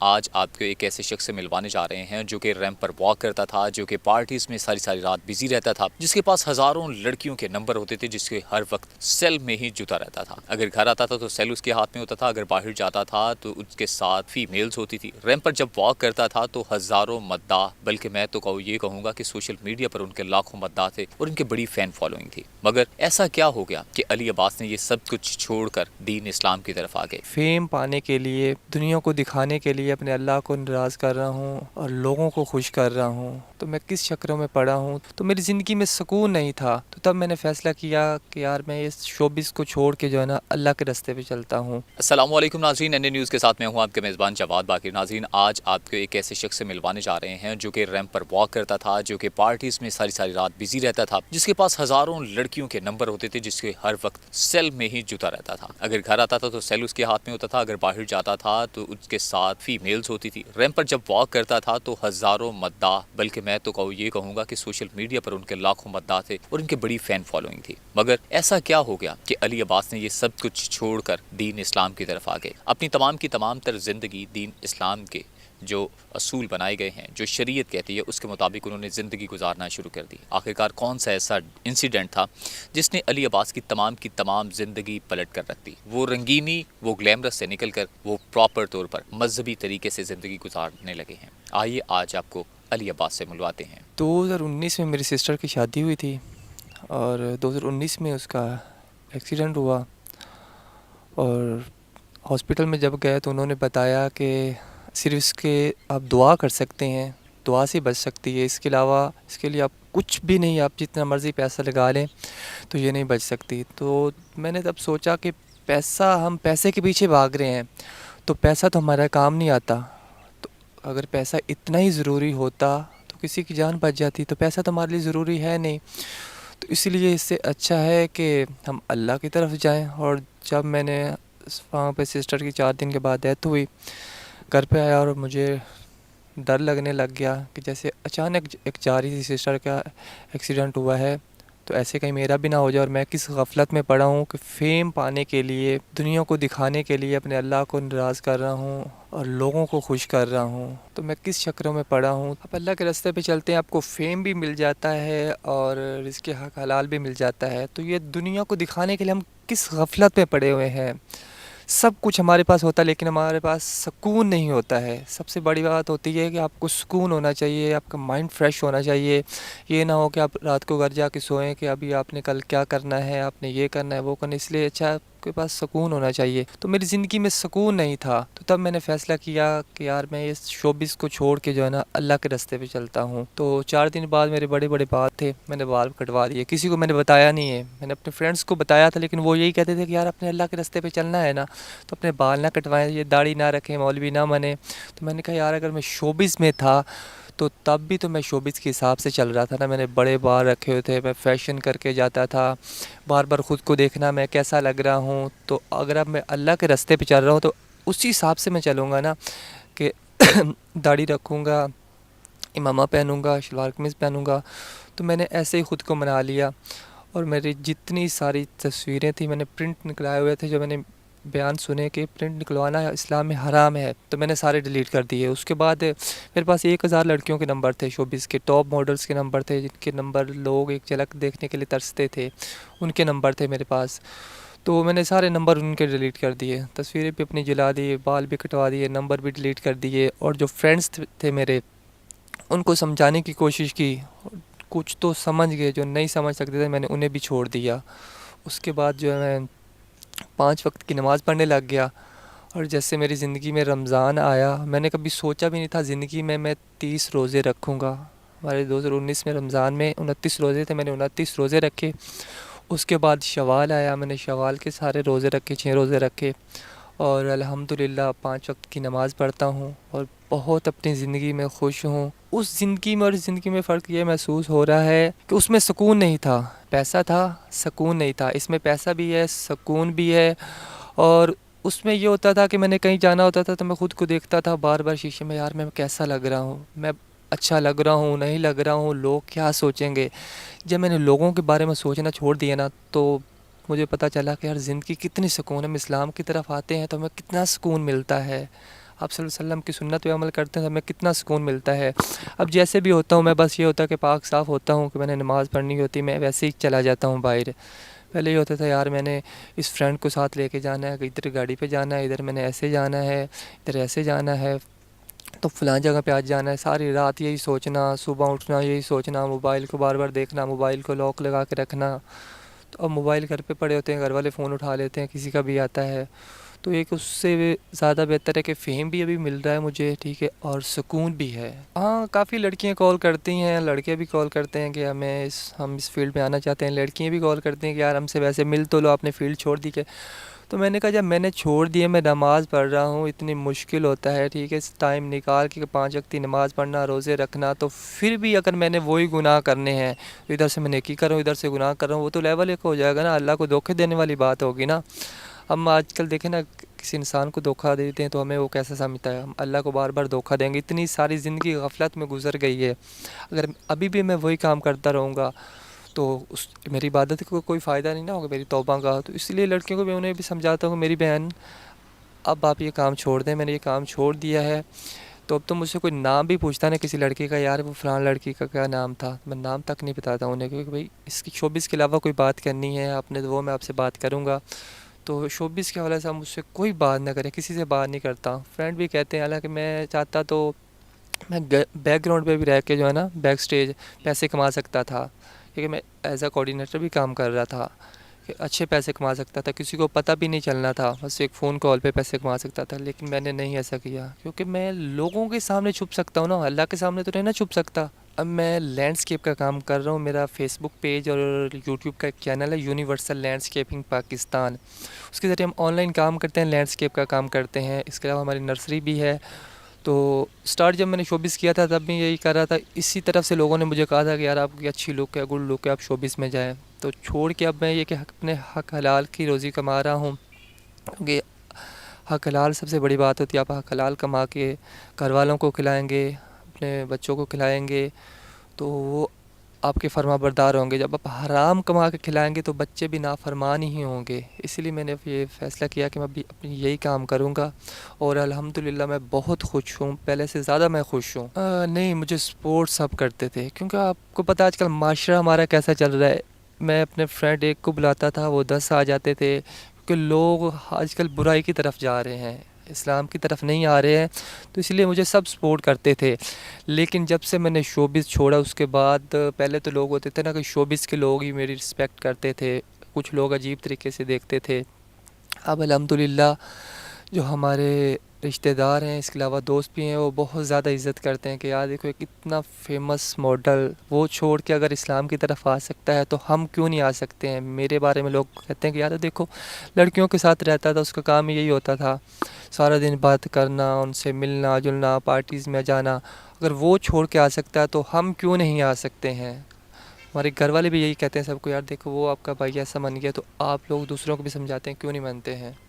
آج آپ کو ایک ایسے شخص سے ملوانے جا رہے ہیں جو کہ ریمپ پر واک کرتا تھا، جو کہ پارٹیز میں ساری رات بزی رہتا تھا، جس کے پاس ہزاروں لڑکیوں کے نمبر ہوتے تھے، جس کے ہر وقت سیل میں ہی جتا رہتا تھا۔ اگر گھر آتا تھا تو سیل اس کے ہاتھ میں ہوتا تھا، اگر باہر جاتا تھا تو اس کے ساتھ فیمیلز ہوتی تھی۔ ریمپ پر جب واک کرتا تھا تو ہزاروں مداح، بلکہ میں تو یہ کہوں گا کہ سوشل میڈیا پر ان کے لاکھوں مداح تھے اور ان کے بڑی فین فالوئنگ تھی۔ مگر ایسا کیا ہو گیا کہ علی عباس نے یہ سب کچھ چھوڑ کر دین اسلام کی طرف آ گئے؟ فیم پانے کے لیے، دنیا کو دکھانے کے لیے اپنے اللہ کو ناراض کر رہا ہوں اور لوگوں کو خوش کر رہا ہوں، تو میں کس چکروں میں پڑا ہوں، تو میری زندگی میں سکون نہیں تھا۔ تو تب میں نے فیصلہ کیا کہ یار میں اس شوبز کو چھوڑ کے جو ہے نا اللہ کے راستے پہ چلتا ہوں۔ السلام علیکم ناظرین، این نیوز کے ساتھ میں ہوں آپ کے میزبان جواد باقر۔ ناظرین، آج آپ کو ایک ایسے شخص سے ملوانے جا رہے ہیں جو کہ ریمپ پر واک کرتا تھا، جو کہ پارٹیز میں ساری رات بزی رہتا تھا، جس کے پاس ہزاروں لڑکیوں کے نمبر ہوتے تھے، جس کے ہر وقت سیل میں ہی جتا رہتا تھا۔ اگر گھر آتا تھا تو سیل اس کے ہاتھ میں ہوتا تھا، اگر باہر جاتا تھا تو اس کے ساتھ فیمیلز ہوتی تھی۔ ریمپ پر جب واک کرتا تھا تو ہزاروں مداح، بلکہ میں تو یہ کہوں گا کہ سوشل میڈیا پر ان کے لاکھوں مداح تھے اور ان کے بڑی فین فالوئنگ تھی۔ مگر ایسا کیا ہو گیا کہ علی عباس نے یہ سب کچھ چھوڑ کر دین اسلام کی طرف آ گئے؟ اپنی تمام کی تمام تر زندگی دین اسلام کے جو اصول بنائے گئے ہیں، جو شریعت کہتی ہے، اس کے مطابق انہوں نے زندگی گزارنا شروع کر دی۔ آخرکار کون سا ایسا انسیڈنٹ تھا جس نے علی عباس کی تمام زندگی پلٹ کر رکھ دی؟ وہ رنگینی، وہ گلیمرس سے نکل کر وہ پراپر طور پر مذہبی طریقے سے زندگی گزارنے لگے ہیں۔ آئیے آج آپ کو علی عباس سے ملواتے ہیں۔ 2019 میں میری سسٹر کی شادی ہوئی تھی اور 2019 میں اس کا ایکسیڈنٹ ہوا، اور ہاسپٹل میں جب گئے تو انہوں نے بتایا کہ صرف اس کے آپ دعا کر سکتے ہیں، دعا سے بچ سکتی ہے، اس کے علاوہ اس کے لیے آپ کچھ بھی نہیں، آپ جتنا مرضی پیسہ لگا لیں تو یہ نہیں بچ سکتی۔ تو میں نے تب سوچا کہ ہم پیسے کے پیچھے بھاگ رہے ہیں، تو پیسہ تو ہمارا کام نہیں آتا، تو اگر پیسہ اتنا ہی ضروری ہوتا تو کسی کی جان بچ جاتی، تو پیسہ تو ہمارے لیے ضروری ہے نہیں، تو اس لیے اس سے اچھا ہے کہ ہم اللہ کی طرف جائیں۔ اور جب میں نے وہاں پہ سسٹر کی 4 دن کے بعد ڈیتھ ہوئی، گھر پہ آیا اور مجھے ڈر لگنے لگ گیا کہ جیسے اچانک ایک جا رہی تھی سسٹر کا ایکسیڈنٹ ہوا ہے، تو ایسے کہیں میرا بھی نہ ہو جائے، اور میں کس غفلت میں پڑا ہوں کہ فیم پانے کے لیے، دنیا کو دکھانے کے لیے اپنے اللہ کو ناراض کر رہا ہوں اور لوگوں کو خوش کر رہا ہوں، تو میں کس چکروں میں پڑا ہوں۔ آپ اللہ کے راستے پہ چلتے ہیں، آپ کو فیم بھی مل جاتا ہے اور رزق حق حلال بھی مل جاتا ہے، تو یہ دنیا کو دکھانے کے لیے ہم کس غفلت میں پڑے ہوئے ہیں۔ سب کچھ ہمارے پاس ہوتا ہے لیکن ہمارے پاس سکون نہیں ہوتا ہے۔ سب سے بڑی بات ہوتی ہے کہ آپ کو سکون ہونا چاہیے، آپ کا مائنڈ فریش ہونا چاہیے۔ یہ نہ ہو کہ آپ رات کو گھر جا کے سوئیں کہ ابھی آپ نے کل کیا کرنا ہے، آپ نے یہ کرنا ہے، وہ کرنا ہے، اس لیے اچھا آپ کے پاس سکون ہونا چاہیے۔ تو میری زندگی میں سکون نہیں تھا، تو تب میں نے فیصلہ کیا کہ یار میں اس شوبز کو چھوڑ کے جو ہے نا اللہ کے راستے پہ چلتا ہوں۔ تو 4 دن بعد میرے بڑے بال تھے، میں نے بال کٹوا دیے، کسی کو میں نے بتایا نہیں ہے، میں نے اپنے فرینڈس کو بتایا تھا، لیکن وہ یہی کہتے تھے کہ یار اپنے اللہ کے راستے پہ چلنا ہے نا، تو اپنے بال نہ کٹوائیں، یہ داڑھی نہ رکھیں، مولوی نہ بنیں۔ تو میں نے کہا یار اگر میں شوبز میں تھا تو تب بھی تو میں شوبز کے حساب سے چل رہا تھا نا، میں نے بڑے بال رکھے ہوئے تھے، میں فیشن کر کے جاتا تھا، بار بار خود کو دیکھنا میں کیسا لگ رہا ہوں۔ تو اگر اب میں اللہ کے راستے پہ چل رہا ہوں تو اسی حساب سے میں چلوں گا نا، کہ داڑھی رکھوں گا، امامہ پہنوں گا، شلوار قمیض پہنوں گا۔ تو میں نے ایسے ہی خود کو منا لیا، اور میری جتنی ساری تصویریں تھیں میں نے پرنٹ نکلائے ہوئے تھے، جو میں نے بیان سنے کہ پرنٹ نکلوانا اسلام میں حرام ہے، تو میں نے سارے ڈیلیٹ کر دیے۔ اس کے بعد میرے پاس 1000 لڑکیوں کے نمبر تھے، شوبز کے ٹاپ ماڈلز کے نمبر تھے، جن کے نمبر لوگ ایک جھلک دیکھنے کے لیے ترستے تھے، ان کے نمبر تھے میرے پاس۔ تو میں نے سارے نمبر ان کے ڈیلیٹ کر دیے، تصویریں بھی اپنی جلا دی، بال بھی کٹوا دیے، نمبر بھی ڈیلیٹ کر دیے، اور جو فرینڈس تھے میرے ان کو سمجھانے کی کوشش کی، کچھ تو سمجھ گئے، جو نہیں سمجھ سکتے تھے میں نے انہیں بھی چھوڑ دیا۔ اس کے بعد جو ہے میں 5 وقت کی نماز پڑھنے لگ گیا، اور جیسے میری زندگی میں رمضان آیا، میں نے کبھی سوچا بھی نہیں تھا زندگی میں 30 روزے رکھوں گا۔ ہمارے 2019 میں رمضان میں 29 روزے تھے، میں نے 29 روزے رکھے۔ اس کے بعد شوال آیا، میں نے شوال کے سارے روزے رکھے، 6 روزے رکھے، اور الحمدللہ 5 وقت کی نماز پڑھتا ہوں، اور بہت اپنی زندگی میں خوش ہوں۔ اس زندگی میں اور اس زندگی میں فرق یہ محسوس ہو رہا ہے کہ اس میں سکون نہیں تھا، پیسہ تھا سکون نہیں تھا۔ اس میں پیسہ بھی ہے، سکون بھی ہے، اور اس میں یہ ہوتا تھا کہ میں نے کہیں جانا ہوتا تھا تو میں خود کو دیکھتا تھا بار بار شیشے میں، یار میں کیسا لگ رہا ہوں، میں اچھا لگ رہا ہوں نہیں لگ رہا ہوں، لوگ کیا سوچیں گے۔ جب میں نے لوگوں کے بارے میں سوچنا چھوڑ دیا نا، تو مجھے پتہ چلا کہ یار زندگی کتنی سکون ہے۔ ہم اسلام کی طرف آتے ہیں تو ہمیں کتنا سکون ملتا ہے۔ آپ صلی اللہ علیہ وسلم کی سنت پہ عمل کرتے ہیں تو ہمیں کتنا سکون ملتا ہے. اب جیسے بھی ہوتا ہوں میں، بس یہ ہوتا ہے کہ پاک صاف ہوتا ہوں کہ میں نے نماز پڑھنی ہوتی، میں ویسے ہی چلا جاتا ہوں باہر. پہلے یہ ہوتا تھا یار میں نے اس فرینڈ کو ساتھ لے کے جانا ہے، ادھر گاڑی پہ جانا ہے، ادھر میں نے ایسے جانا ہے، ادھر ایسے جانا ہے، تو فلاں جگہ پہ آج جانا ہے. ساری رات یہی سوچنا، صبح اٹھنا یہی سوچنا، موبائل کو بار بار دیکھنا، موبائل کو لاک لگا کے رکھنا. تو اب موبائل گھر پہ پڑے ہوتے ہیں، گھر والے فون اٹھا لیتے ہیں، کسی کا بھی آتا ہے. تو ایک اس سے زیادہ بہتر ہے کہ فیم بھی ابھی مل رہا ہے مجھے، ٹھیک ہے، اور سکون بھی ہے. ہاں کافی لڑکیاں کال کرتی ہیں، لڑکے بھی کال کرتے ہیں کہ ہم اس فیلڈ میں آنا چاہتے ہیں. لڑکیاں بھی کال کرتی ہیں کہ یار ہم سے ویسے مل تو لو، آپ نے فیلڈ چھوڑ دی کہ. تو میں نے کہا جب میں نے چھوڑ دی ہے، میں نماز پڑھ رہا ہوں، اتنی مشکل ہوتا ہے، ٹھیک ہے، ٹائم نکال کے 5 وقت نماز پڑھنا، روزے رکھنا، تو پھر بھی اگر میں نے وہی گناہ کرنے ہیں، ادھر سے میں نیکی کر رہا ہوں، ادھر سے گناہ کر رہا ہوں، وہ تو لیول ایک ہو جائے گا نا، اللہ کو دھوکے دینے والی بات ہوگی نا. ہم آج کل دیکھیں نا، کسی انسان کو دھوکہ دیتے ہیں تو ہمیں وہ کیسا سمجھتا ہے، ہم اللہ کو بار بار دھوکہ دیں گے. اتنی ساری زندگی غفلت میں گزر گئی ہے، اگر ابھی بھی میں وہی کام کرتا رہوں گا تو میری عبادت کو کوئی فائدہ نہیں نہ ہوگا، میری توبہ کا. تو اس لیے لڑکیوں کو بھی انہیں بھی سمجھاتا ہوں کہ میری بہن اب آپ یہ کام چھوڑ دیں، میں نے یہ کام چھوڑ دیا ہے. تو اب تو مجھ سے کوئی نام بھی پوچھتا نا کسی لڑکی کا، یار وہ فلاں لڑکی کا کیا نام تھا، میں نام تک نہیں بتاتا ہوں انہیں، کیونکہ بھائی اس کی شوبز کے علاوہ کوئی بات کرنی ہے آپ نے تو وہ میں آپ سے بات کروں گا. تو شوبز کے حوالے سے مجھ سے کوئی بات نہ کریں، کسی سے بات نہیں کرتا. فرینڈ بھی کہتے ہیں، حالانکہ میں چاہتا تو میں بیک گراؤنڈ پہ بھی رہ کے جو ہے نا، بیک سٹیج پیسے کما سکتا تھا، کیونکہ میں ایز اے کوآرڈینیٹر بھی کام کر رہا تھا، کہ اچھے پیسے کما سکتا تھا، کسی کو پتہ بھی نہیں چلنا تھا، بس ایک فون کال پہ پیسے کما سکتا تھا. لیکن میں نے نہیں ایسا کیا، کیونکہ میں لوگوں کے سامنے چھپ سکتا ہوں نا، اللہ کے سامنے تو نہیں نا چھپ سکتا. اب میں لینڈسکیپ کا کام کر رہا ہوں، میرا فیس بک پیج اور یوٹیوب کا ایک چینل ہے یونیورسل لینڈسکیپنگ پاکستان. اس کے ذریعے ہم آن لائن کام کرتے ہیں، لینڈسکیپ کا کام کرتے ہیں. اس کے علاوہ ہماری نرسری بھی ہے. تو سٹارٹ جب میں نے شوبز کیا تھا تب بھی یہی کر رہا تھا. اسی طرف سے لوگوں نے مجھے کہا تھا کہ یار آپ کی اچھی لک ہے، گڈ لک ہے، آپ شوبز میں جائیں. تو چھوڑ کے اب میں یہ کہ اپنے حق حلال کی روزی کما رہا ہوں، کیونکہ حق حلال سب سے بڑی بات ہوتی ہے. آپ حق حلال کما کے گھر والوں کو کھلائیں گے، اپنے بچوں کو کھلائیں گے تو وہ آپ کے فرما بردار ہوں گے. جب آپ حرام کما کے کھلائیں گے تو بچے بھی نافرمان ہی ہوں گے. اسی لیے میں نے یہ فیصلہ کیا کہ میں ابھی اپنی یہی کام کروں گا، اور الحمدللہ میں بہت خوش ہوں، پہلے سے زیادہ میں خوش ہوں. نہیں، مجھے سپورٹ سب کرتے تھے، کیونکہ آپ کو پتہ آج کل معاشرہ ہمارا کیسا چل رہا ہے. میں اپنے فرینڈ ایک کو بلاتا تھا، وہ 10 آ جاتے تھے، کیونکہ لوگ آج کل برائی کی طرف جا رہے ہیں، اسلام کی طرف نہیں آ رہے ہیں. تو اس لیے مجھے سب سپورٹ کرتے تھے. لیکن جب سے میں نے شوبز چھوڑا اس کے بعد، پہلے تو لوگ ہوتے تھے نا کہ شوبز کے لوگ ہی میری رسپیکٹ کرتے تھے، کچھ لوگ عجیب طریقے سے دیکھتے تھے. اب الحمدللہ جو ہمارے رشتہ دار ہیں، اس کے علاوہ دوست بھی ہیں، وہ بہت زیادہ عزت کرتے ہیں کہ یار دیکھو ایک اتنا فیمس ماڈل وہ چھوڑ کے اگر اسلام کی طرف آ سکتا ہے تو ہم کیوں نہیں آ سکتے ہیں. میرے بارے میں لوگ کہتے ہیں کہ یار دیکھو لڑکیوں کے ساتھ رہتا تھا، اس کا کام یہی ہوتا تھا، سارا دن بات کرنا، ان سے ملنا جلنا، پارٹیز میں جانا. اگر وہ چھوڑ کے آ سکتا ہے تو ہم کیوں نہیں آ سکتے ہیں. ہمارے گھر والے بھی یہی کہتے ہیں سب کو، یار دیکھو وہ آپ کا بھائی ایسا بن گیا، تو آپ لوگ دوسروں کو بھی سمجھاتے ہیں، کیوں نہیں مانتے ہیں.